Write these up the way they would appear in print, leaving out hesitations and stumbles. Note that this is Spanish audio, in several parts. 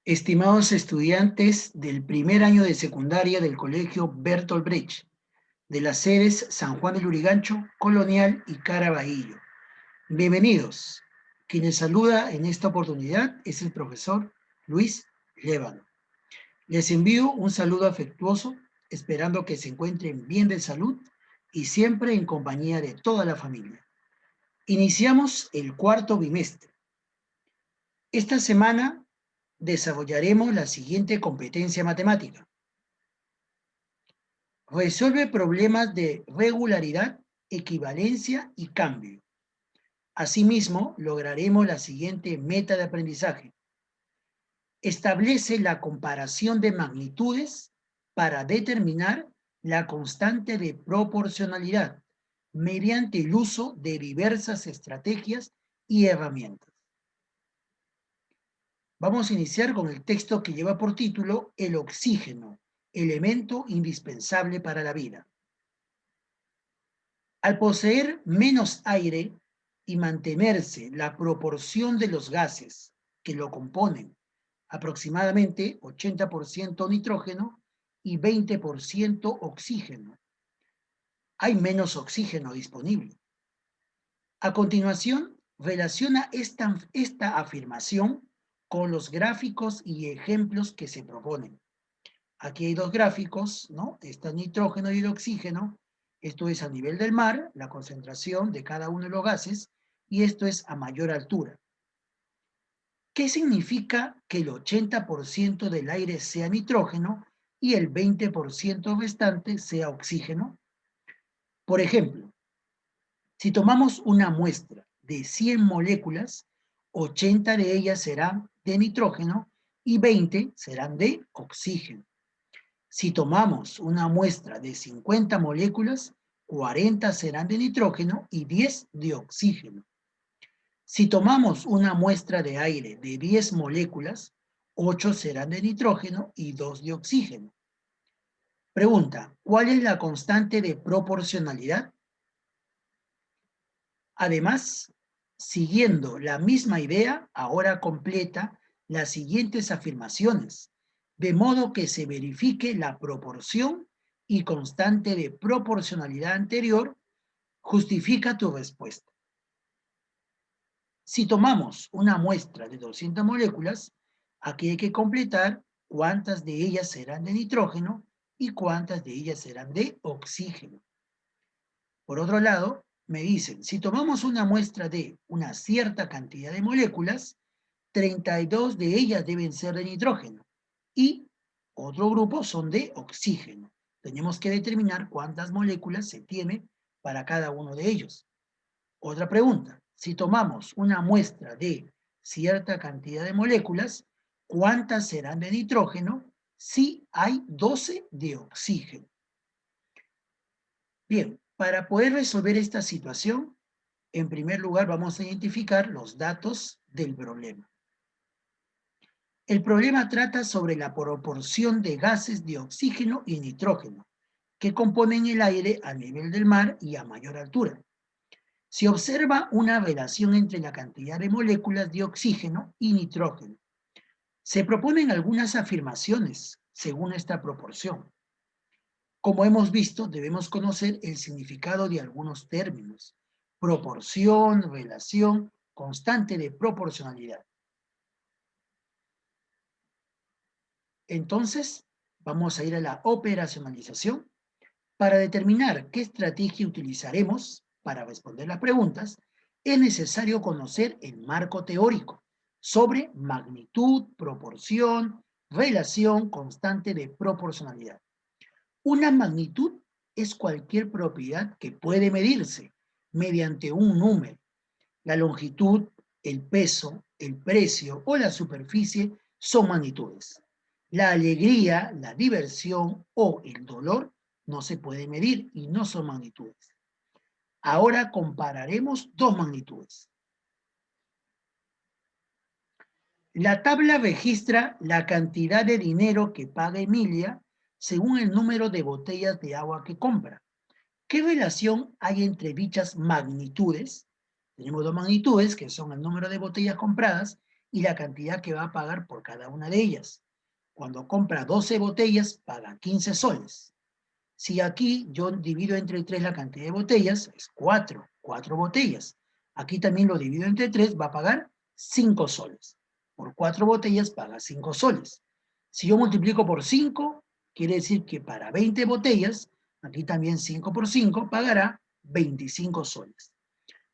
Estimados estudiantes del primer año de secundaria del Colegio Bertolt Brecht, de las sedes San Juan de Lurigancho, Colonial y Caraballo. Bienvenidos. Quien les saluda en esta oportunidad es el profesor Luis Lévano. Les envío un saludo afectuoso, esperando que se encuentren bien de salud y siempre en compañía de toda la familia. Iniciamos el cuarto bimestre. Esta semana desarrollaremos la siguiente competencia matemática. Resuelve problemas de regularidad, equivalencia y cambio. Asimismo, lograremos la siguiente meta de aprendizaje. Establece la comparación de magnitudes para determinar la constante de proporcionalidad mediante el uso de diversas estrategias y herramientas. Vamos a iniciar con el texto que lleva por título El oxígeno, elemento indispensable para la vida. Al poseer menos aire y mantenerse la proporción de los gases que lo componen, aproximadamente 80% nitrógeno y 20% oxígeno, hay menos oxígeno disponible. A continuación, relaciona esta afirmación con los gráficos y ejemplos que se proponen. Aquí hay dos gráficos, ¿no? Está el nitrógeno y el oxígeno. Esto es a nivel del mar, la concentración de cada uno de los gases, y esto es a mayor altura. ¿Qué significa que el 80% del aire sea nitrógeno y el 20% restante sea oxígeno? Por ejemplo, si tomamos una muestra de 100 moléculas, 80 de ellas serán de nitrógeno y 20 serán de oxígeno. Si tomamos una muestra de 50 moléculas, 40 serán de nitrógeno y 10 de oxígeno. Si tomamos una muestra de aire de 10 moléculas, 8 serán de nitrógeno y 2 de oxígeno. Pregunta, ¿cuál es la constante de proporcionalidad? Además, siguiendo la misma idea, ahora completa las siguientes afirmaciones, de modo que se verifique la proporción y constante de proporcionalidad anterior, justifica tu respuesta. Si tomamos una muestra de 200 moléculas, aquí hay que completar cuántas de ellas serán de nitrógeno y cuántas de ellas serán de oxígeno. Por otro lado, me dicen, si tomamos una muestra de una cierta cantidad de moléculas, 32 de ellas deben ser de nitrógeno y otro grupo son de oxígeno. Tenemos que determinar cuántas moléculas se tiene para cada uno de ellos. Otra pregunta, si tomamos una muestra de cierta cantidad de moléculas, ¿cuántas serán de nitrógeno si hay 12 de oxígeno? Bien, para poder resolver esta situación, en primer lugar vamos a identificar los datos del problema. El problema trata sobre la proporción de gases de oxígeno y nitrógeno que componen el aire a nivel del mar y a mayor altura. Se observa una relación entre la cantidad de moléculas de oxígeno y nitrógeno. Se proponen algunas afirmaciones según esta proporción. Como hemos visto, debemos conocer el significado de algunos términos: proporción, relación, constante de proporcionalidad. Entonces, vamos a ir a la operacionalización. Para determinar qué estrategia utilizaremos para responder las preguntas, es necesario conocer el marco teórico sobre magnitud, proporción, relación, constante de proporcionalidad. Una magnitud es cualquier propiedad que puede medirse mediante un número. La longitud, el peso, el precio o la superficie son magnitudes. La alegría, la diversión o el dolor no se puede medir y no son magnitudes. Ahora compararemos dos magnitudes. La tabla registra la cantidad de dinero que paga Emilia según el número de botellas de agua que compra. ¿Qué relación hay entre dichas magnitudes? Tenemos dos magnitudes, que son el número de botellas compradas y la cantidad que va a pagar por cada una de ellas. Cuando compra 12 botellas, paga 15 soles. Si aquí yo divido entre 3 la cantidad de botellas, es 4 botellas. Aquí también lo divido entre 3, va a pagar 5 soles. Por 4 botellas paga 5 soles. Si yo multiplico por 5, quiere decir que para 20 botellas, aquí también 5 por 5, pagará 25 soles.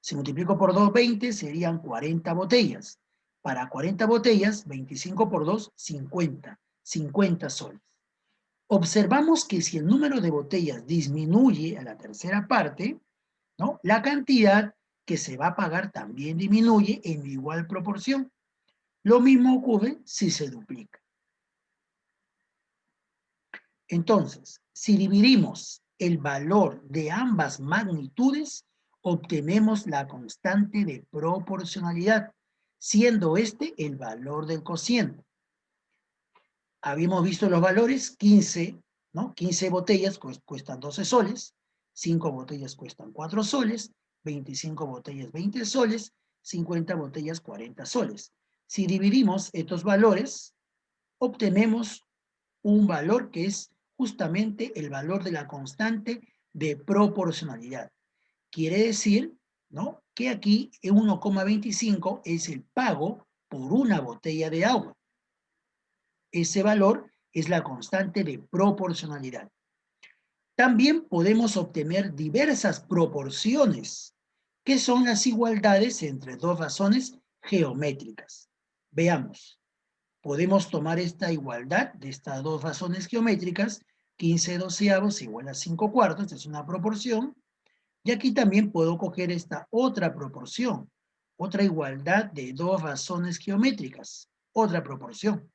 Si multiplico por 2, 20, serían 40 botellas. Para 40 botellas, 25 por 2, 50 soles. Observamos que si el número de botellas disminuye a la tercera parte, ¿no? La cantidad que se va a pagar también disminuye en igual proporción. Lo mismo ocurre si se duplica. Entonces, si dividimos el valor de ambas magnitudes, obtenemos la constante de proporcionalidad, siendo este el valor del cociente. Habíamos visto los valores, 15, ¿no? 15 botellas cuestan 12 soles, 5 botellas cuestan 4 soles, 25 botellas 20 soles, 50 botellas 40 soles. Si dividimos estos valores, obtenemos un valor que es justamente el valor de la constante de proporcionalidad. Quiere decir, ¿no?, que aquí 1,25 es el pago por una botella de agua. Ese valor es la constante de proporcionalidad. También podemos obtener diversas proporciones, que son las igualdades entre dos razones geométricas. Veamos. Podemos tomar esta igualdad de estas dos razones geométricas, 15 doceavos igual a 5 cuartos, esta es una proporción, y aquí también puedo coger esta otra proporción, otra igualdad de dos razones geométricas, otra proporción.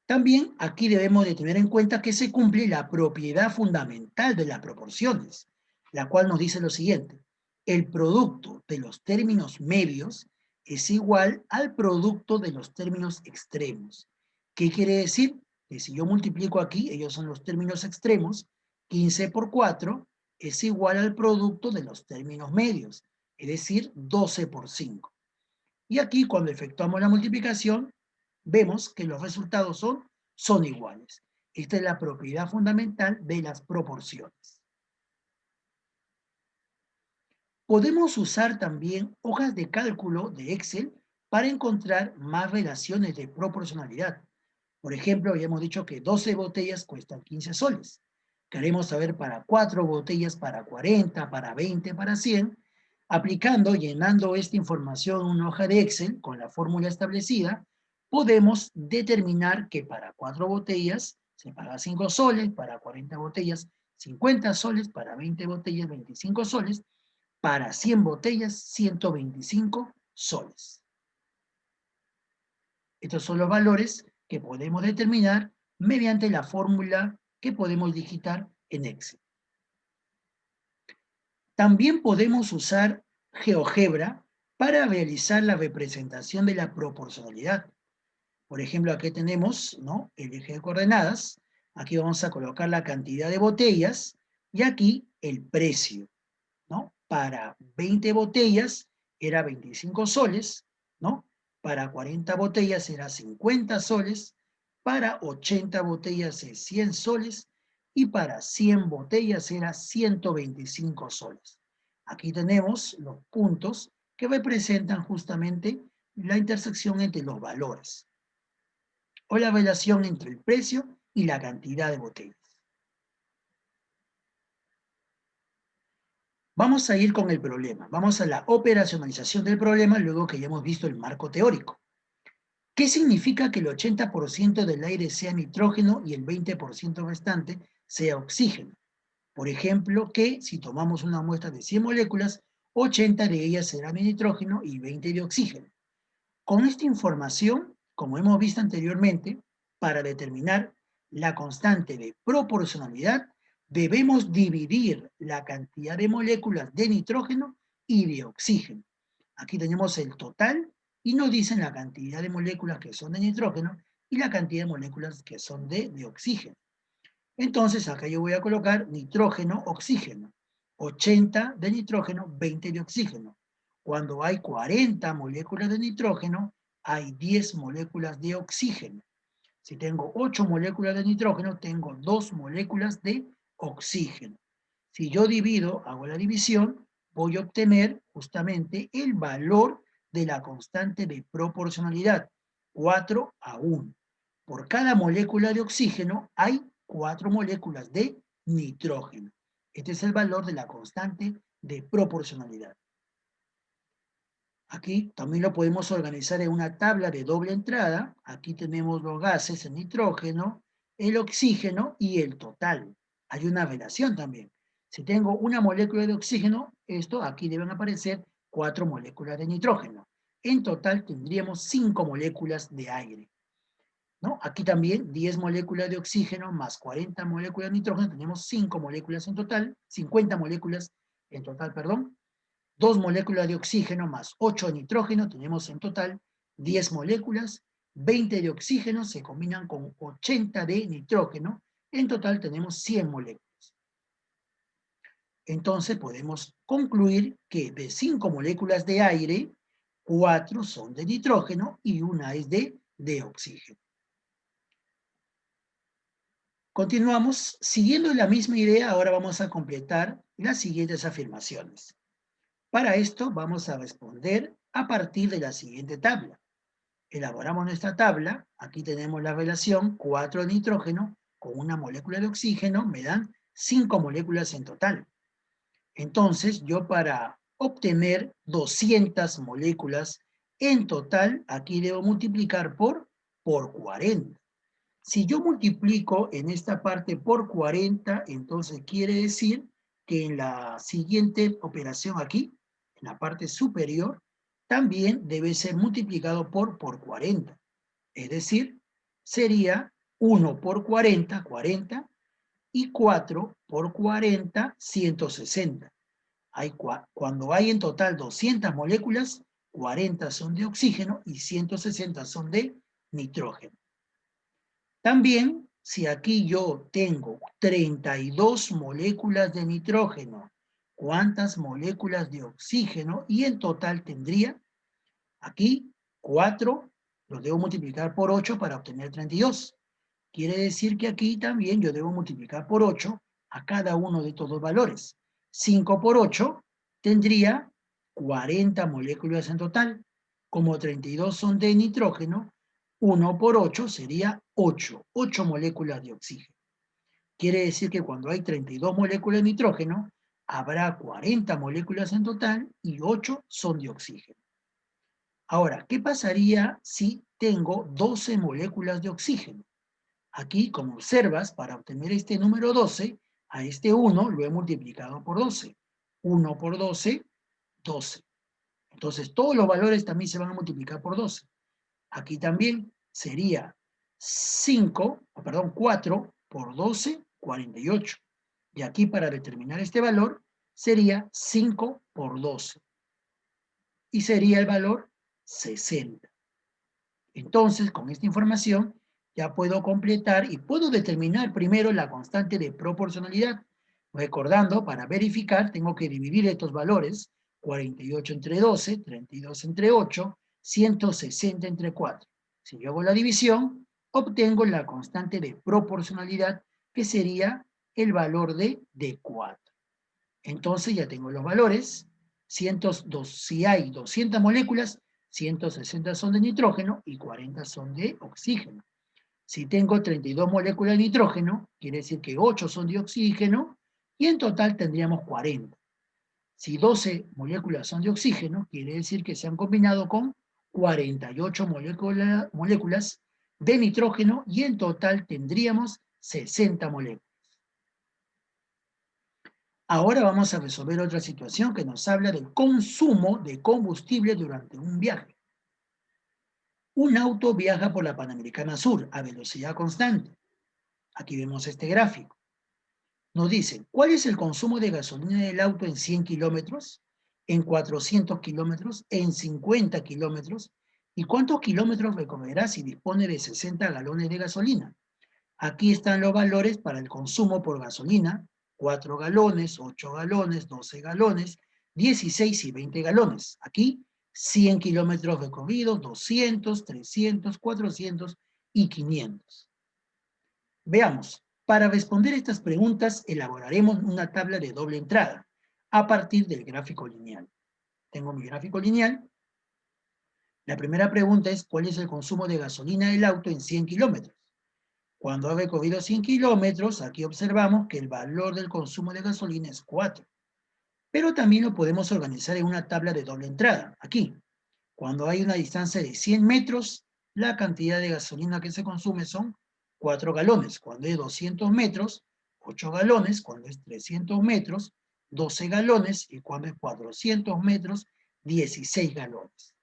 También aquí debemos de tener en cuenta que se cumple la propiedad fundamental de las proporciones, la cual nos dice lo siguiente: el producto de los términos medios es igual al producto de los términos extremos. ¿Qué quiere decir? Que si yo multiplico aquí, ellos son los términos extremos, 15 por 4 es igual al producto de los términos medios, es decir, 12 por 5. Y aquí cuando efectuamos la multiplicación, vemos que los resultados son iguales. Esta es la propiedad fundamental de las proporciones. Podemos usar también hojas de cálculo de Excel para encontrar más relaciones de proporcionalidad. Por ejemplo, habíamos dicho que 12 botellas cuestan 15 soles. Queremos saber para 4 botellas, para 40, para 20, para 100. Aplicando, llenando esta información en una hoja de Excel con la fórmula establecida, podemos determinar que para 4 botellas se paga 5 soles, para 40 botellas 50 soles, para 20 botellas 25 soles, para 100 botellas 125 soles. Estos son los valores que podemos determinar mediante la fórmula que podemos digitar en Excel. También podemos usar GeoGebra para realizar la representación de la proporcionalidad. Por ejemplo, aquí tenemos, ¿no?, el eje de coordenadas. Aquí vamos a colocar la cantidad de botellas y aquí el precio, ¿no? Para 20 botellas era 25 soles, ¿no? Para 40 botellas era 50 soles, para 80 botellas es 100 soles y para 100 botellas era 125 soles. Aquí tenemos los puntos que representan justamente la intersección entre los valores o la relación entre el precio y la cantidad de botellas. Vamos a ir con el problema, vamos a la operacionalización del problema luego que ya hemos visto el marco teórico. ¿Qué significa que el 80% del aire sea nitrógeno y el 20% restante sea oxígeno? Por ejemplo, que si tomamos una muestra de 100 moléculas, 80 de ellas serán de nitrógeno y 20 de oxígeno. Con esta información, como hemos visto anteriormente, para determinar la constante de proporcionalidad, debemos dividir la cantidad de moléculas de nitrógeno y de oxígeno. Aquí tenemos el total y nos dicen la cantidad de moléculas que son de nitrógeno y la cantidad de moléculas que son de oxígeno. Entonces, acá yo voy a colocar nitrógeno, oxígeno. 80 de nitrógeno, 20 de oxígeno. Cuando hay 40 moléculas de nitrógeno, hay 10 moléculas de oxígeno. Si tengo 8 moléculas de nitrógeno, tengo 2 moléculas de oxígeno. Si yo divido, hago la división, voy a obtener justamente el valor de la constante de proporcionalidad, 4:1. Por cada molécula de oxígeno hay 4 moléculas de nitrógeno. Este es el valor de la constante de proporcionalidad. Aquí también lo podemos organizar en una tabla de doble entrada. Aquí tenemos los gases, el nitrógeno, el oxígeno y el total. Hay una relación también. Si tengo una molécula de oxígeno, aquí deben aparecer 4 moléculas de nitrógeno. En total tendríamos 5 moléculas de aire, ¿no? Aquí también 10 moléculas de oxígeno más 40 moléculas de nitrógeno, tenemos 5 moléculas en total, 50 moléculas en total, perdón. 2 moléculas de oxígeno más 8 de nitrógeno, tenemos en total 10 moléculas, 20 de oxígeno se combinan con 80 de nitrógeno, en total tenemos 100 moléculas. Entonces podemos concluir que de 5 moléculas de aire, 4 son de nitrógeno y una es de oxígeno. Continuamos, siguiendo la misma idea, ahora vamos a completar las siguientes afirmaciones. Para esto vamos a responder a partir de la siguiente tabla. Elaboramos nuestra tabla, aquí tenemos la relación 4 de nitrógeno con una molécula de oxígeno, me dan 5 moléculas en total. Entonces, yo para obtener 200 moléculas en total, aquí debo multiplicar por 40. Si yo multiplico en esta parte por 40, entonces quiere decir que en la siguiente operación aquí, en la parte superior, también debe ser multiplicado por 40. Es decir, sería 1 por 40, 40, y 4 por 40, 160. Cuando hay en total 200 moléculas, 40 son de oxígeno y 160 son de nitrógeno. También, si aquí yo tengo 32 moléculas de nitrógeno, ¿cuántas moléculas de oxígeno? Y en total tendría, aquí, 4, lo debo multiplicar por 8 para obtener 32. Quiere decir que aquí también yo debo multiplicar por 8 a cada uno de estos dos valores. 5 por 8 tendría 40 moléculas en total. Como 32 son de nitrógeno, 1 por 8 sería 8 moléculas de oxígeno. Quiere decir que cuando hay 32 moléculas de nitrógeno, habrá 40 moléculas en total y 8 son de oxígeno. Ahora, ¿qué pasaría si tengo 12 moléculas de oxígeno? Aquí, como observas, para obtener este número 12, a este 1 lo he multiplicado por 12. 1 por 12, 12. Entonces, todos los valores también se van a multiplicar por 12. Aquí también sería 4 por 12, 48. Y aquí, para determinar este valor, sería 5 por 12. Y sería el valor 60. Entonces, con esta información, ya puedo completar y puedo determinar primero la constante de proporcionalidad. Recordando, para verificar, tengo que dividir estos valores, 48 entre 12, 32 entre 8, 160 entre 4. Si yo hago la división, obtengo la constante de proporcionalidad, que sería el valor de 4. Entonces ya tengo los valores. Si hay 200 moléculas, 160 son de nitrógeno y 40 son de oxígeno. Si tengo 32 moléculas de nitrógeno, quiere decir que 8 son de oxígeno y en total tendríamos 40. Si 12 moléculas son de oxígeno, quiere decir que se han combinado con 48 moléculas de nitrógeno y en total tendríamos 60 moléculas. Ahora vamos a resolver otra situación que nos habla del consumo de combustible durante un viaje. Un auto viaja por la Panamericana Sur a velocidad constante. Aquí vemos este gráfico. Nos dice, ¿cuál es el consumo de gasolina del auto en 100 kilómetros, en 400 kilómetros, en 50 kilómetros? ¿Y cuántos kilómetros recorrerá si dispone de 60 galones de gasolina? Aquí están los valores para el consumo por gasolina: 4 galones, 8 galones, 12 galones, 16 y 20 galones. Aquí, 100 kilómetros recorridos, 200, 300, 400 y 500. Veamos, para responder estas preguntas elaboraremos una tabla de doble entrada a partir del gráfico lineal. Tengo mi gráfico lineal. La primera pregunta es, ¿cuál es el consumo de gasolina del auto en 100 kilómetros? Cuando ha recorrido 100 kilómetros, aquí observamos que el valor del consumo de gasolina es 4. Pero también lo podemos organizar en una tabla de doble entrada. Aquí, cuando hay una distancia de 100 metros, la cantidad de gasolina que se consume son 4 galones. Cuando es 200 metros, 8 galones. Cuando es 300 metros, 12 galones. Y cuando es 400 metros, 16 galones.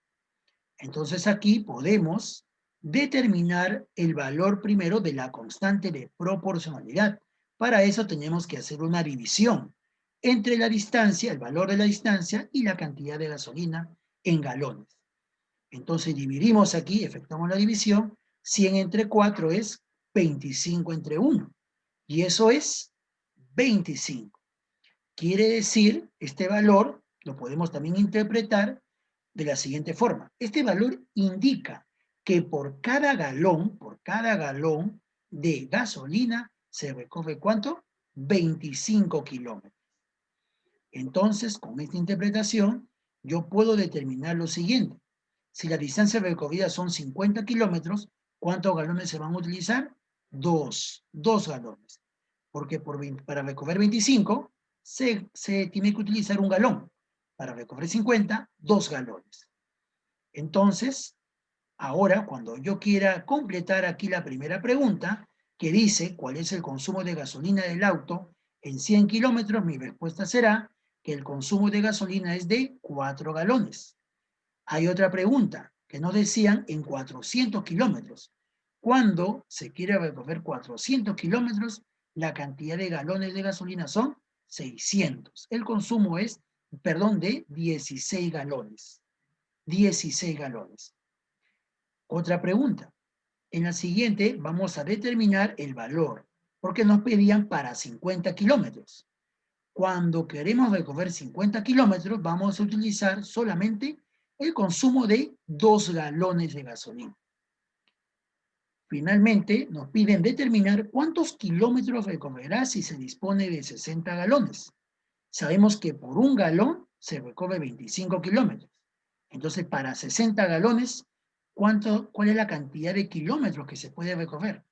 Entonces aquí podemos determinar el valor primero de la constante de proporcionalidad. Para eso tenemos que hacer una división entre la distancia, el valor de la distancia y la cantidad de gasolina en galones. Entonces dividimos aquí, efectuamos la división, 100 entre 4 es 25 entre 1. Y eso es 25. Quiere decir, este valor lo podemos también interpretar de la siguiente forma. Este valor indica que por cada galón de gasolina se recorre ¿cuánto? 25 kilómetros. Entonces, con esta interpretación, yo puedo determinar lo siguiente. Si la distancia recorrida son 50 kilómetros, ¿cuántos galones se van a utilizar? Dos galones. Porque para recorrer 25 se tiene que utilizar un galón. Para recorrer 50, 2 galones. Entonces, ahora, cuando yo quiera completar aquí la primera pregunta, que dice cuál es el consumo de gasolina del auto en 100 kilómetros, mi respuesta será que el consumo de gasolina es de 4 galones. Hay otra pregunta que nos decían en 400 kilómetros. Cuando se quiere recorrer 400 kilómetros, la cantidad de galones de gasolina son 600. El consumo es, de 16 galones. 16 galones. Otra pregunta. En la siguiente vamos a determinar el valor, porque nos pedían para 50 kilómetros. Cuando queremos recorrer 50 kilómetros, vamos a utilizar solamente el consumo de 2 galones de gasolina. Finalmente, nos piden determinar cuántos kilómetros recorrerá si se dispone de 60 galones. Sabemos que por un galón se recorre 25 kilómetros. Entonces, para 60 galones, ¿cuál es la cantidad de kilómetros que se puede recorrer?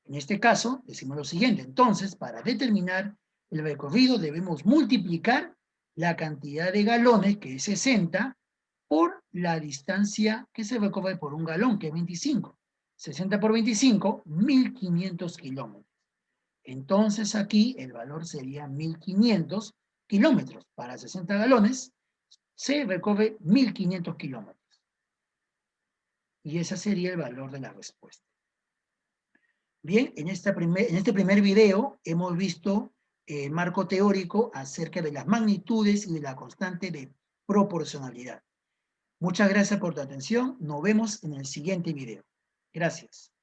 En este caso, decimos lo siguiente. Entonces, para determinar el recorrido, debemos multiplicar la cantidad de galones, que es 60, por la distancia que se recorre por un galón, que es 25. 60 por 25, 1500 kilómetros. Entonces aquí el valor sería 1500 kilómetros. Para 60 galones se recorre 1500 kilómetros. Y ese sería el valor de la respuesta. Bien, en este primer video hemos visto el marco teórico acerca de las magnitudes y de la constante de proporcionalidad. Muchas gracias por tu atención. Nos vemos en el siguiente video. Gracias.